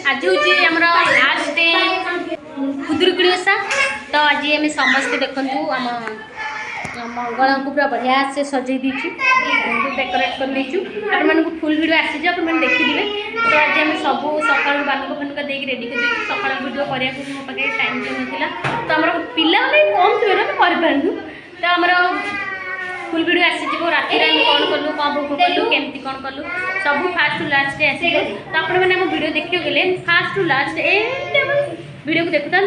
आज हूँ आम लास्ट डे खुदुरुकुणी ओषा। तो आज आम समस्ते देखूँ आम मंगल को पूरा बढ़िया से सजई दीचु डेकोरेट कर देचु आप फुल वीडियो आसी आप देखिए। तो आज आम सब सका बालुका फानुका देक रेडी कर सका वीडियो करने मो पाखे टाइम देना तो आम पिला कम थे करूँ। तो आमर फुल वीडियो आसी राति कौन कलु कौन भोग कलु केमती कौन कलु सब फास्ट टू लास्ट आस। तो आपण मैंने वीडियो देखिए गले फास्ट टू लास्ट वीडियो को देखु था।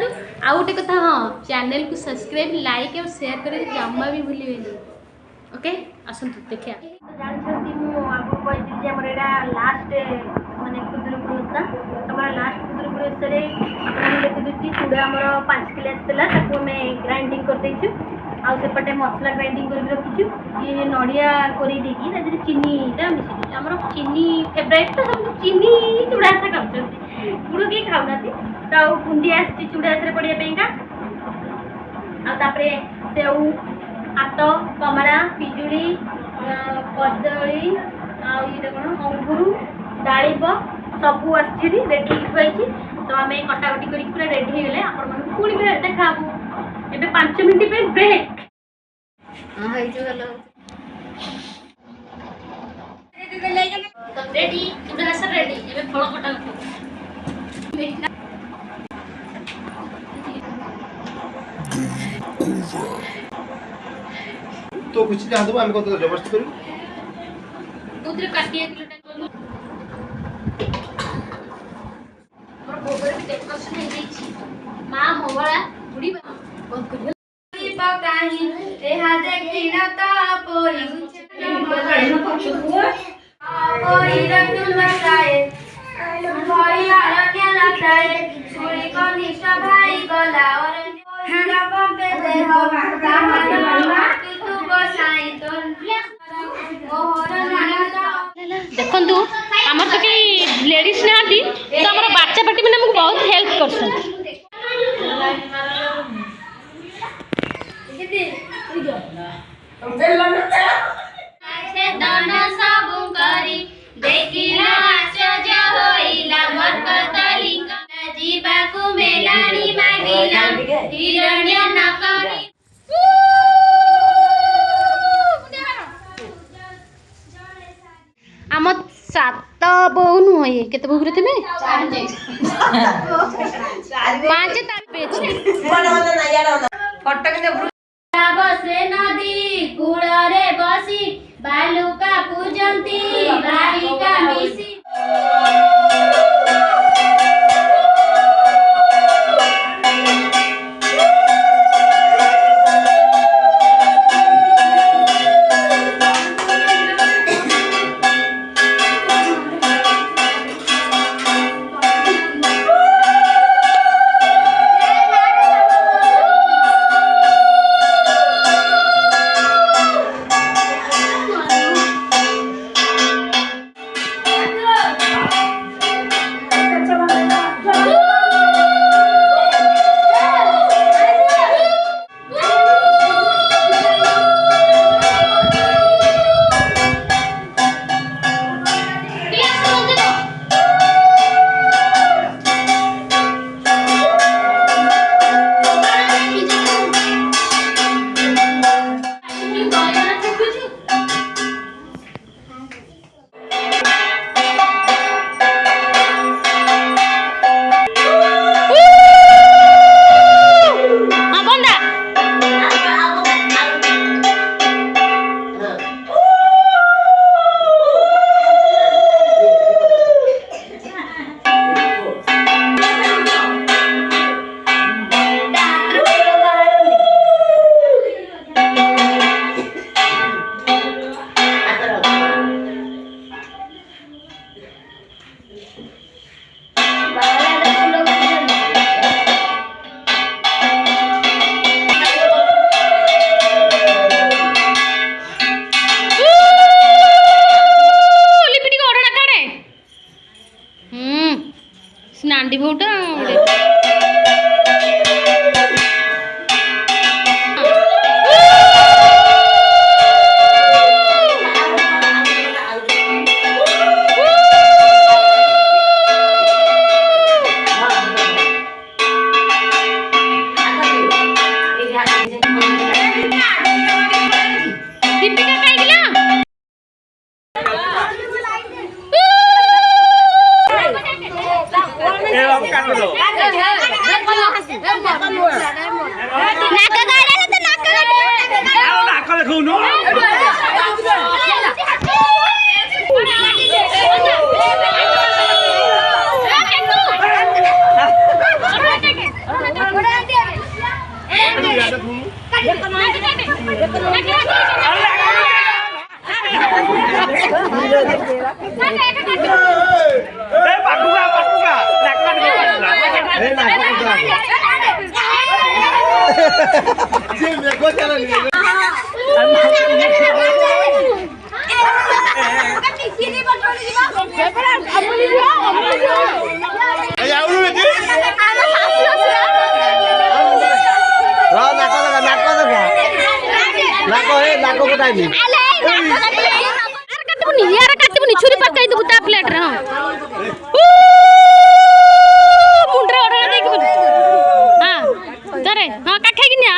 आउ गोटे कथा हाँ चैनल को सब्सक्राइब लाइक और शेयर कर जमा भी भूलिए। ओके आसतु देखिए। जानते मुझे कही आम यहाँ लास्ट मानने खुदुरुकुणी ओषा। तो लास्ट खुदुरुकुणी ओषा देखिए चूड़ा आमर 5 किलो आसाला आम ग्राइंडिंग करदेचु आउपटे मसला ग्राइंडिंग कर रखीचु। ये नड़िया कोरी देकी चीनीटा मिसी आमर चीनी फेवरेट तो सब चीनी चूड़ा आशा खाऊँ गुड़ किए खाऊना। तो बुंदी आसी चूड़ा आशा पड़ापा आउे सेऊ हाथ कमला पिजुड़ी कदली आईटा कौन अंगूर डालिब सबू आसी रेडी थी। तो आम कटाकटी कर पूरा रेडी हो गले आपण पुणी देखा ए 5 मिनट पे ब्रेक। रेडी चूड़ा आशा रेडी ए फल कटा तो कुछ जान दो हम को तो जबरदस्ती करू उधर काटिए किलोटा और गोबर भी डेकोरेशन है दी मां मोवळा बुडी बंद कर पकाही रेहा देखी न तो पोई पोई रंग लगाए भाई आरण्य लगाए छुरी को निशा भाई गला और जब पे दे हो कहाना तू गोसाई तो मोहर नाना देखंतु हमर तो के लेडीज ना दी तो हमर बच्चा पार्टी में हमको बहुत हेल्प करछन। दाना साबु करी देखिला आश्चर्य होइला मन कतलिंग जीवा को मेलानी मागिला हिरण्य नकरी आम 7 बहु नुहे केते बहु थे 5 बसे नदी कूड़े बसी बालुका पूजंती बालिका मिसी नांडी भोटा छुरी पकाई देबू ता प्लेट रे हां मुंडरे ओडा देख हां धरे हां काखे कि ना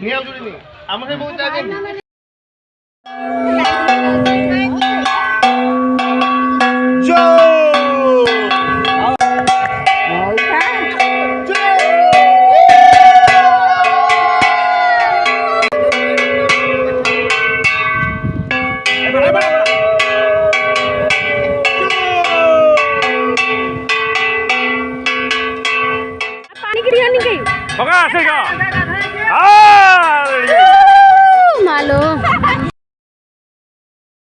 निया जुड़ी हमरे बहुत जाके जो पानी की नहीं गई होगा ऐसे का